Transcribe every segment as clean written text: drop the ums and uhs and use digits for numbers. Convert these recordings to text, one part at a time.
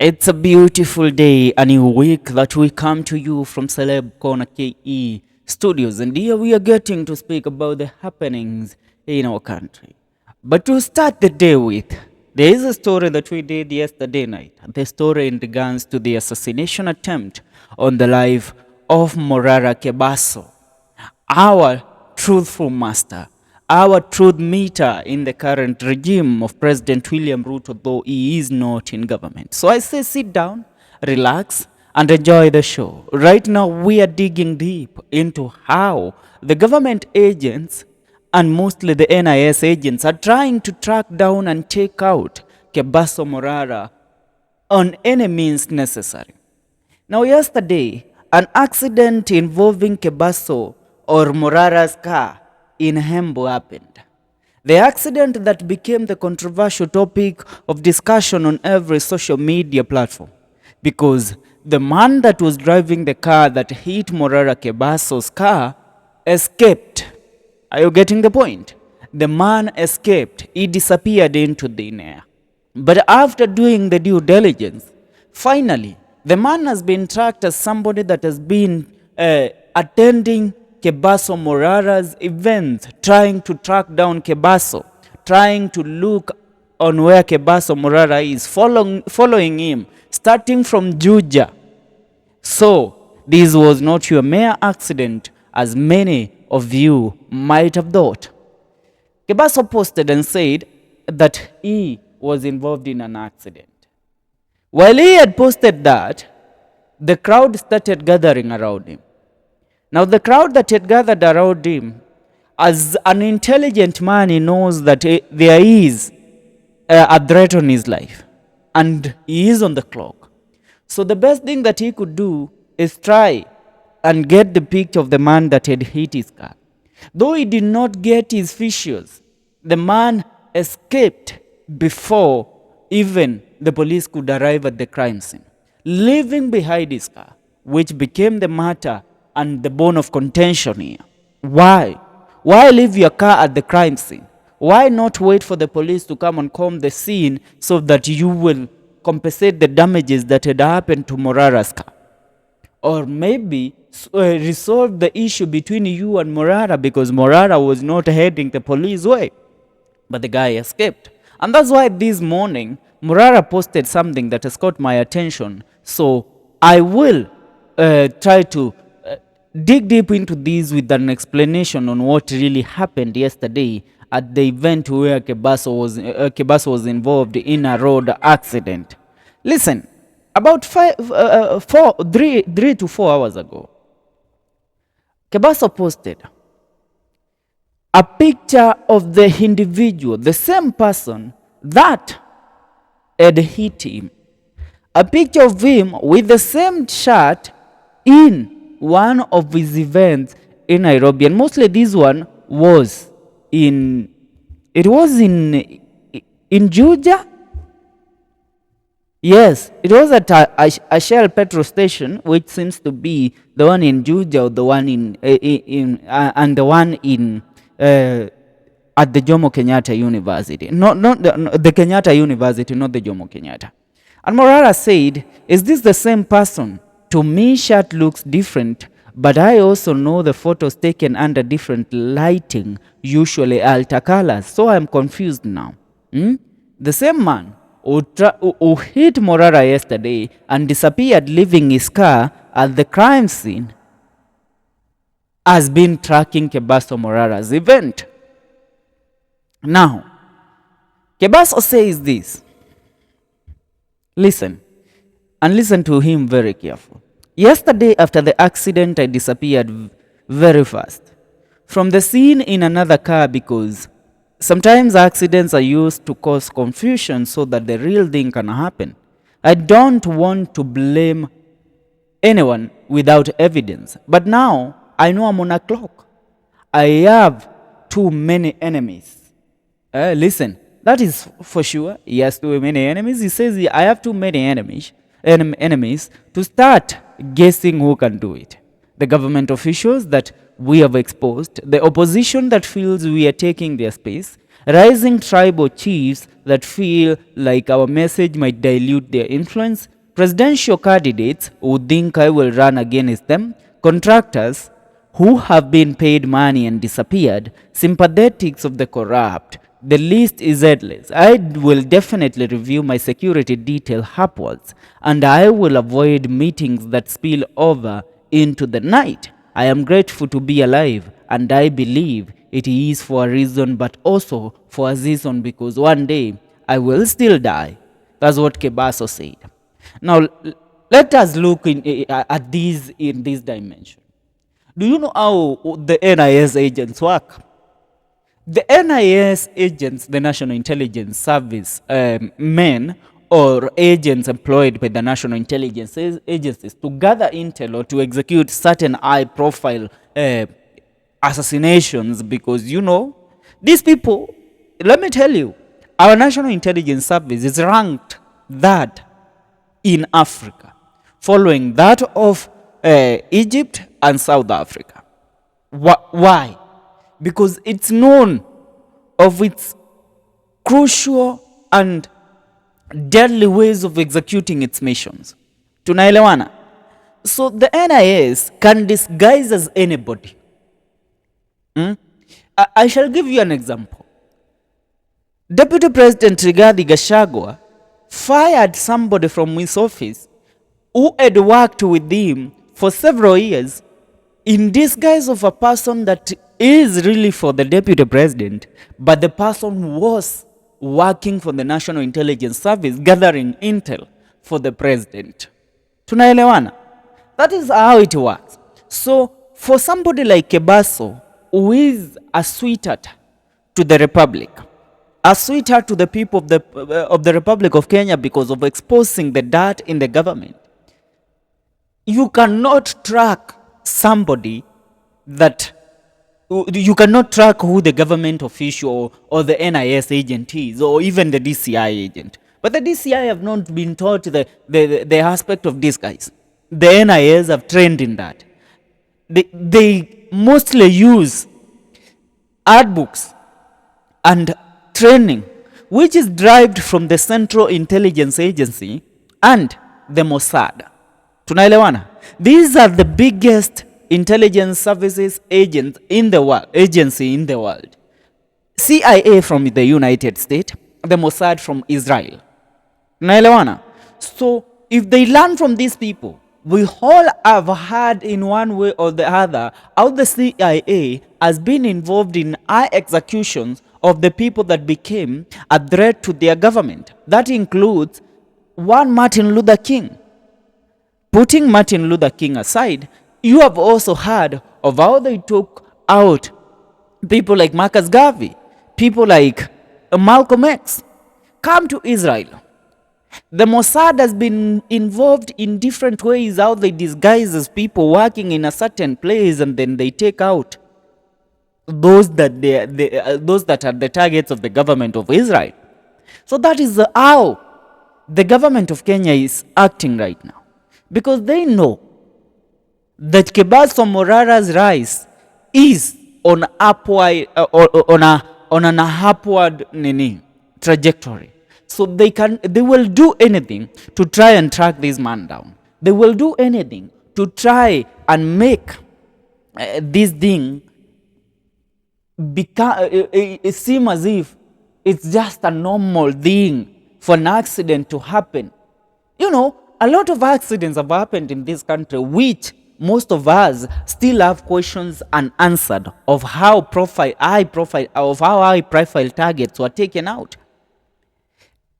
It's a beautiful day, a new week that we come to you from Celeb Corner KE Studios, and here we are getting to speak about the happenings in our country. But to start the day with, there is a story that we did yesterday night. The story in regards to the assassination attempt on the life of Morara Kebaso, our truthful master, our truth meter in the current regime of President William Ruto, though he is not in government. So I say sit down, relax, and enjoy the show. Right now, we are digging deep into how the government agents and mostly the NIS agents are trying to track down and take out Kebaso Morara on any means necessary. Now, yesterday, an accident involving Kebaso or Morara's car in Hembo happened. The accident that became the controversial topic of discussion on every social media platform because the man that was driving the car that hit Morara Kebaso's car escaped. Are you getting the point? The man escaped. He disappeared into thin air. But after doing the due diligence, finally, the man has been tracked as somebody that has been attending Kebaso Morara's events, trying to track down Kebaso, trying to look on where Kebaso Morara is, following him, starting from Juja. So, this was not your mere accident, as many of you might have thought. Kebaso posted and said that he was involved in an accident. While he had posted that, the crowd started gathering around him. Now, the crowd that had gathered around him, as an intelligent man, he knows that there is a threat on his life, and he is on the clock. So the best thing that he could do is try and get the picture of the man that had hit his car. Though he did not get his visuals, the man escaped before even the police could arrive at the crime scene, leaving behind his car, which became the matter and the bone of contention here. Why? Why leave your car at the crime scene? Why not wait for the police to come and comb the scene so that you will compensate the damages that had happened to Morara's car? Or maybe resolve the issue between you and Morara, because Morara was not heading the police way, but the guy escaped. And that's why this morning, Morara posted something that has caught my attention. So I will try to dig deep into this with an explanation on what really happened yesterday at the event where Kebaso was involved in a road accident. Listen, about 3 to 4 hours ago, Kebaso posted a picture of the individual, the same person that had hit him. A picture of him with the same shirt in one of his events in Nairobi. And mostly this one was in Juja. Yes, it was at a Shell petrol station, which seems to be the one in Juja, or the one and the one in at the Jomo Kenyatta University. Not the Kenyatta University, not the Jomo Kenyatta. And Morara said, "Is this the same person? To me, shirt looks different, but I also know the photos taken under different lighting, usually alter colors, so I'm confused now." The same man who hit Morara yesterday and disappeared, leaving his car at the crime scene, has been tracking Kebaso Morara's event. Now, Kebaso says this. Listen, and listen to him very careful. "Yesterday, after the accident, I disappeared very fast from the scene in another car, because sometimes accidents are used to cause confusion so that the real thing can happen. I don't want to blame anyone without evidence, but now I know I'm on a clock. I have too many enemies." Listen, that is for sure. He has too many enemies. He says, "I have too many enemies to start guessing who can do it. The government officials that we have exposed, the opposition that feels we are taking their space, rising tribal chiefs that feel like our message might dilute their influence, presidential candidates who think I will run against them, contractors who have been paid money and disappeared, sympathetics of the corrupt. The list is endless. I will definitely review my security detail upwards, and I will avoid meetings that spill over into the night. I am grateful to be alive, and I believe it is for a reason, but also for a reason because one day I will still die. That's what Kebaso said. Now, let us look at these in this dimension. Do you know how the NIS agents work? The NIS agents, the National Intelligence Service men or agents employed by the National Intelligence agencies to gather intel or to execute certain high-profile assassinations, because these people, let me tell you, our National Intelligence Service is ranked third in Africa, following that of Egypt and South Africa. Why? Because it's known of its crucial and deadly ways of executing its missions. Tunaelewana? So the NIS can disguise as anybody. I shall give you an example. Deputy President Rigathi Gachagua fired somebody from his office who had worked with him for several years in disguise of a person that is really for the deputy president, but the person was working for the National Intelligence Service gathering intel for the president. Tunaelewana? That is how it works. So for somebody like Kebaso, who is a sweetheart to the Republic, a sweetheart to the people of the Republic of Kenya because of exposing the dirt in the government, you cannot track somebody that you cannot track who the government official or the NIS agent is, or even the DCI agent. But the DCI have not been taught the aspect of disguise. The NIS have trained in that. They mostly use art books and training, which is derived from the Central Intelligence Agency and the Mossad. Tunaelewana? These are the biggest intelligence services agency in the world. CIA from the United States, the Mossad from Israel. Tunaelewana? So if they learn from these people, we all have had in one way or the other how the CIA has been involved in high executions of the people that became a threat to their government. That includes one Martin Luther King. Putting Martin Luther King aside, you have also heard of how they took out people like Marcus Garvey, people like Malcolm X. Come to Israel. The Mossad has been involved in different ways, how they disguise as people working in a certain place, and then they take out those that are the targets of the government of Israel. So that is how the government of Kenya is acting right now, because they know that Kebaso Morara's rise is on an upward trajectory. So they will do anything to try and track this man down. They will do anything to try and make this thing seem as if it's just a normal thing for an accident to happen. A lot of accidents have happened in this country, which most of us still have questions unanswered of how high profile targets were taken out.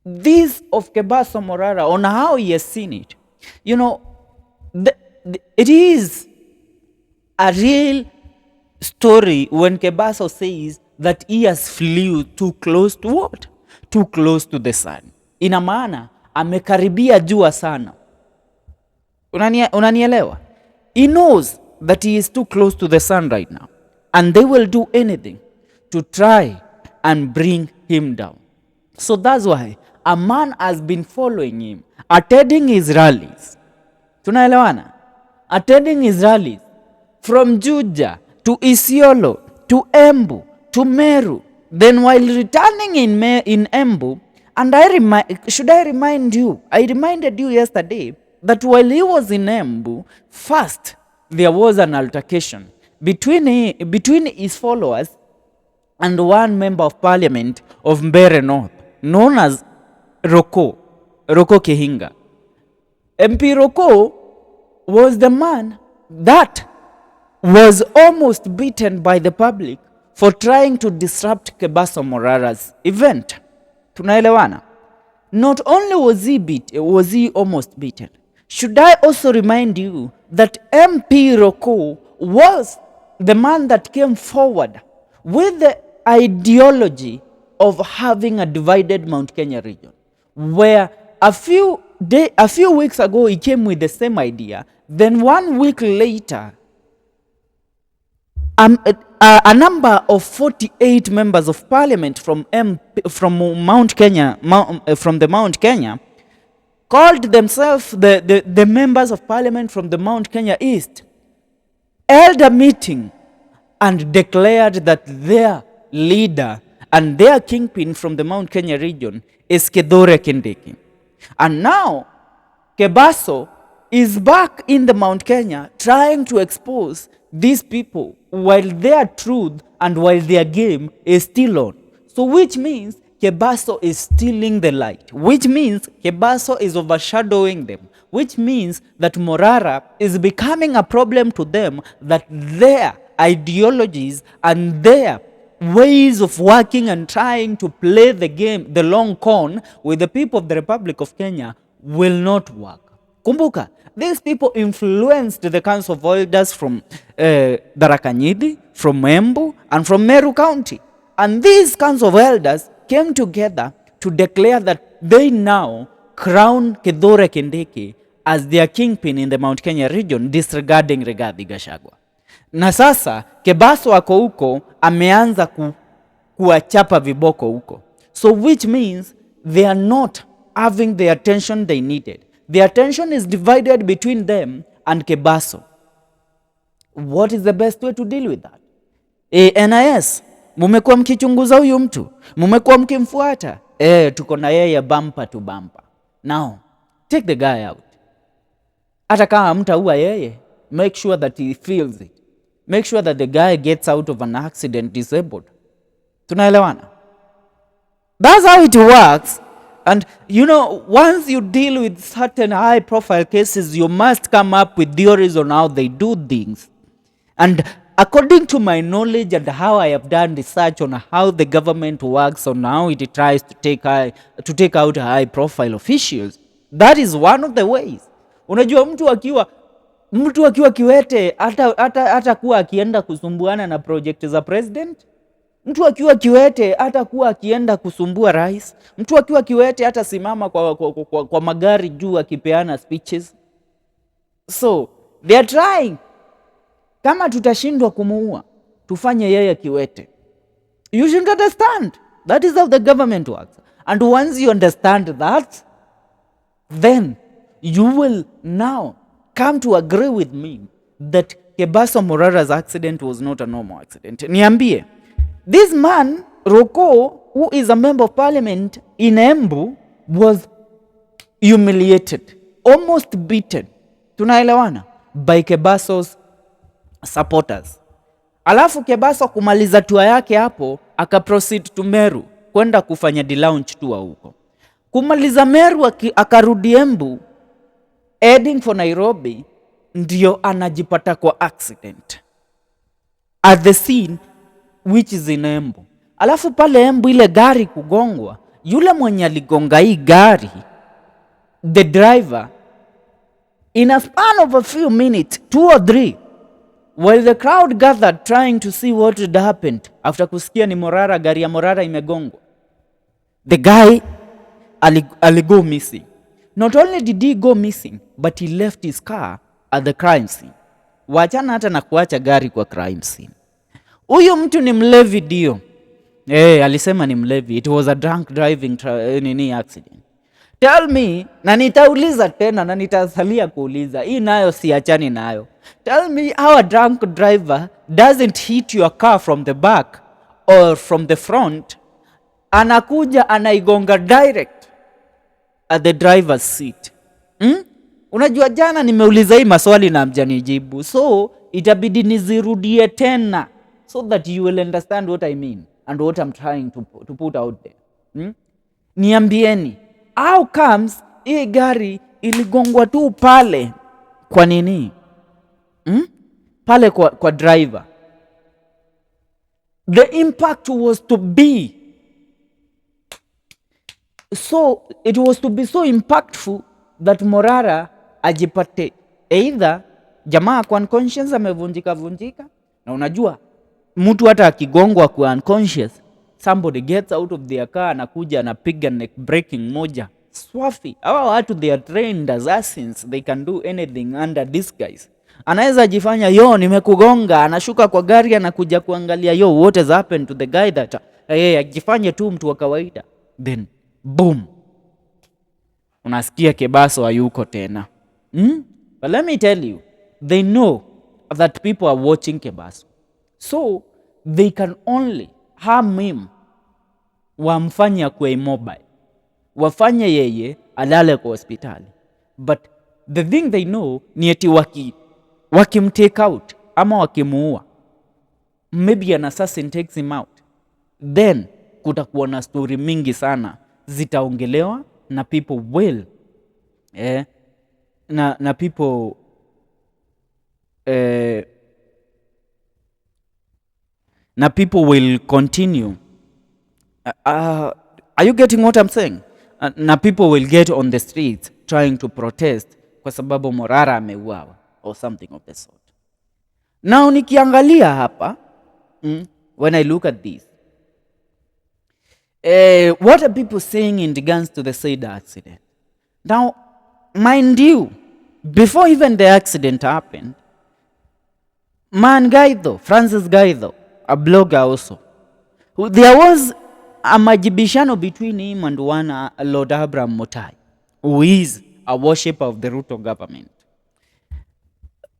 This of Kebaso Morara, on how he has seen it, it is a real story when Kebaso says that he has flew too close to what? Too close to the sun. Ina maana amekaribia jua sana. Unanielewa? He knows that he is too close to the sun right now, and they will do anything to try and bring him down. So that's why a man has been following him, attending his rallies. Tunaelewana? Attending his rallies from Juja to Isiolo to Embu to Meru. Then while returning in Embu, And should I remind you, I reminded you yesterday that while he was in Embu, first there was an altercation between his followers and one member of parliament of Mbeere North, known as Roko Kihinga. MP Roko was the man that was almost beaten by the public for trying to disrupt Kebaso Morara's event. Tunaelewana? Not only was he almost beaten. Should I also remind you that MP Roko was the man that came forward with the ideology of having a divided Mount Kenya region, where a few weeks ago he came with the same idea. Then 1 week later, a number of 48 members of parliament from Mount Kenya, from the Mount Kenya, called themselves the members of parliament from the Mount Kenya East, held a meeting and declared that their leader and their kingpin from the Mount Kenya region is Kithure Kindiki. And now Kebaso is back in the Mount Kenya trying to expose these people while their truth and while their game is still on. So which means Kebaso is stealing the light, which means Kebaso is overshadowing them, which means that Morara is becoming a problem to them, that their ideologies and their ways of working and trying to play the game, the long con with the people of the Republic of Kenya will not work. Kumbuka, these people influenced the Council of Elders from Darakanyidi, from Embu, and from Meru County. And these Council of Elders came together to declare that they now crown Kithure Kindiki as their kingpin in the Mount Kenya region, disregarding Rigathi Gachagua. Na sasa Kebaso ako huko ameanza kuwachapa viboko huko. So which means they are not having the attention they needed. The attention is divided between them and Kebaso. What is the best way to deal with that? NIS, mumekuwa mkichunguza huyu mtu, mumekuwa mkimfuata. Tuko na yeye bumper to bumper. Now, take the guy out. Hata kama mtaua yeye, make sure that he feels it. Make sure that the guy gets out of an accident disabled. Tunaelewana? That's how it works. And you know, once you deal with certain high profile cases, you must come up with theories on how they do things. And according to my knowledge and how I have done research on how the government works, on how it tries to take out high profile officials, that is one of the ways. Unajua mtu akiwa kiwete hata kuwa akienda kusumbuana na project za president. Mtu akiwa kiwete hata kuwa akienda kusumbua rais. Mtu akiwa kiwete hata simama kwa magari juu akipeana speeches. So they are trying. Kama tutashindwa kumuua, tufanye yeye kiwete. You should understand. That is how the government works. And once you understand that, then you will now come to agree with me that Kebaso Morara's accident was not a normal accident. Niambie, this man, Roko, who is a member of parliament in Embu, was humiliated, almost beaten, tunaelewana, by Kebaso's supporters. Alafu Kebaso kumaliza tour yake hapo, akaproceed to Meru, kwenda kufanya de-launch tour huko. Kumaliza Meru akarudi Embu, heading for Nairobi, ndio anajipata kwa accident at the scene which is in Embu. Alafu pale Embu ile gari kugongwa, yule mwenye aligonga hii gari, the driver, in a span of a few minutes, 2 or 3, while the crowd gathered trying to see what had happened after kusikia ni Morara, gari ya Morara imegongwa, the guy aligo missing. Not only did he go missing, but he left his car at the crime scene. Wachana hata na kuacha gari kwa crime scene. Huyu mtu ni mlevi dio. Alisema ni mlevi. It was a drunk driving accident. Tell me, na nitauliza tena na nitasalia kuuliza. Hii nayo siachani nayo. Tell me how a drunk driver doesn't hit your car from the back or from the front anakuja anaigonga direct at the driver's seat. Unajua jana nimeuliza hii maswali na mjanijibu, so itabidi nizirudie tena so that you will understand what I mean and what I'm trying to put out there. Niambieni, how comes hii gari iligongwa tu pale kwa nini? Pale kwa driver. The impact was to be so, it was to be so impactful that Morara ajipate either jamaa kwa unconscious amevunjika, na unajua mtu hata akigongwa kwa unconscious, somebody gets out of their car, anakuja anapiga neck breaking moja swafi. Hawa watu they are trained assassins, they can do anything under disguise. Anaweza jifanya nimekugonga, anashuka kwa gari, anakuja kuangalia what has happened to the guy that ajifanye tu mtu wa kawaida, then boom, unasikia Kebaso hayuko tena. But let me tell you, they know that people are watching Kebaso, so they can only harm him, wamfanya kwa immobile, wafanye yeye alale kwa hospitali. But the thing they know ni eti wakimtake out ama wakimuua, maybe an assassin takes him out, then kutakuwa na story mingi sana zitaongelewa na people will na people na people will continue. Are you getting what I'm saying? Na people will get on the streets trying to protest kwa sababu Morara ameuawa or something of the sort. Now nikiangalia hapa, when I look at this, what are people saying in regards to the said accident? Now, mind you, before even the accident happened, Francis Gaido, a blogger also, there was a majibishano between him and one Lord Abraham Motai, who is a worshipper of the Ruto government.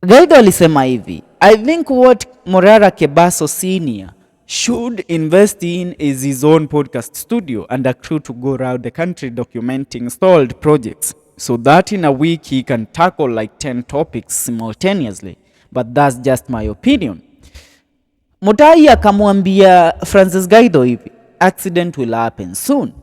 Gaido alisema hivi, I think what Morara Kebaso Senior should invest in is his own podcast studio and a crew to go around the country documenting stalled projects, so that in a week he can tackle like 10 topics simultaneously. But that's just my opinion. Mutai akamwambia Francis Gaido hivi, accident will happen soon.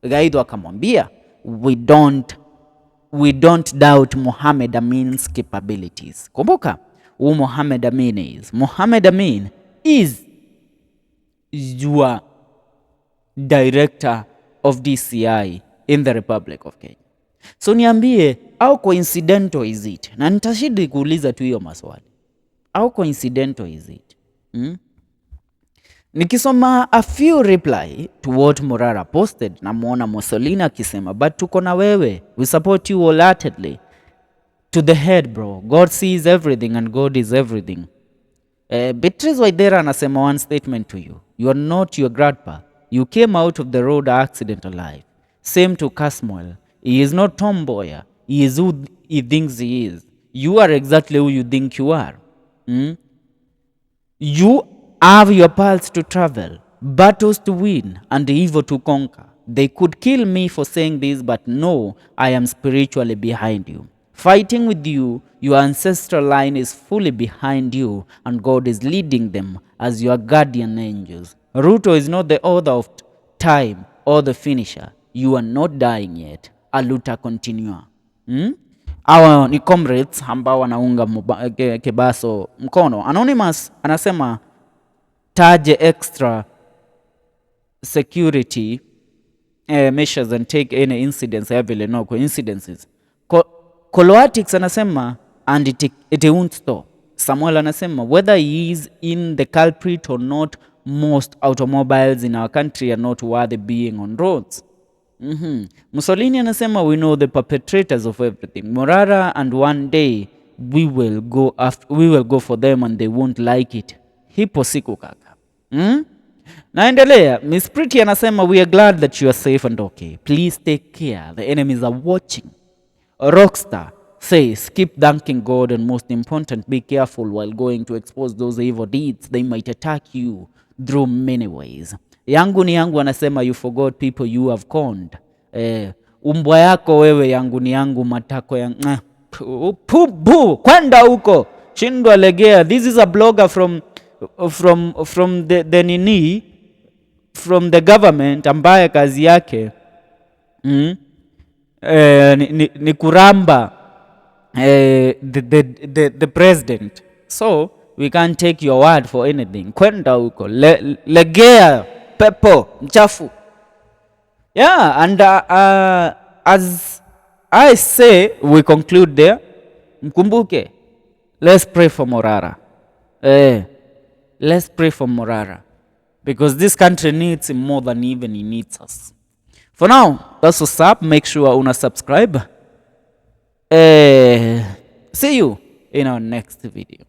Gaido akamwambia, we don't doubt Mohamed Amin's capabilities. Kumbuka who Mohamed Amin is. Mohamed Amin is your director of DCI in the Republic of Kenya. So niambie, how coincidental is it? Na nitashidi kuuliza tu hiyo maswali. How coincidental is it? Nikisoma a few reply to what Morara posted, na muona Mussolini akisema, but tuko na wewe, we support you wholeheartedly. To the head bro, God sees everything and God is everything. Beatrice Waithera anasema one statement to you, you are not your grandpa, you came out of the road accident alive. Same to Casmuel, he is not Tom Mboya, he is who he thinks he is. You are exactly who you think you are. You have your paths to travel, battles to win, and evil to conquer. They could kill me for saying this, but no, I am spiritually behind you. Fighting with you, your ancestral line is fully behind you, and God is leading them as your guardian angels. Ruto is not the author of time or the finisher. You are not dying yet. Aluta continua. Hawa ni comrades ambao wanaunga Kebaso mkono. Anonymous anasema taje extra security measures and take any incidents heavily, no coincidences. Coloatics anasema and it won't stop. Samuel anasema whether he is in the culprit or not, most automobiles in our country are not worthy being on roads. Mussolini anasema we know the perpetrators of everything. Morara, and one day we will go for them and they won't like it. Hipo siku kaka. Naendelea. Miss Pretty anasema we are glad that you are safe and okay. Please take care. The enemies are watching. Rockstar says keep thanking God and most important be careful while going to expose those evil deeds. They might attack you through many ways. Yangu ni yangu, anasema you forgot people you have conned. Umbwa yako wewe, yangu ni yangu, matako ya kwenda huko, shindwa legea. This is a blogger from the nini, from the government, ambaye kazi yake ni kuramba the president. So we can't take your word for anything. Kwenda huko, legea pepo mchafu. Yeah, and as I say, we conclude there. Mkumbuke, let's pray for Morara. Let's pray for Morara, because this country needs him more than even he needs us. For now, that's what's up. Make sure una subscribe. See you in our next video.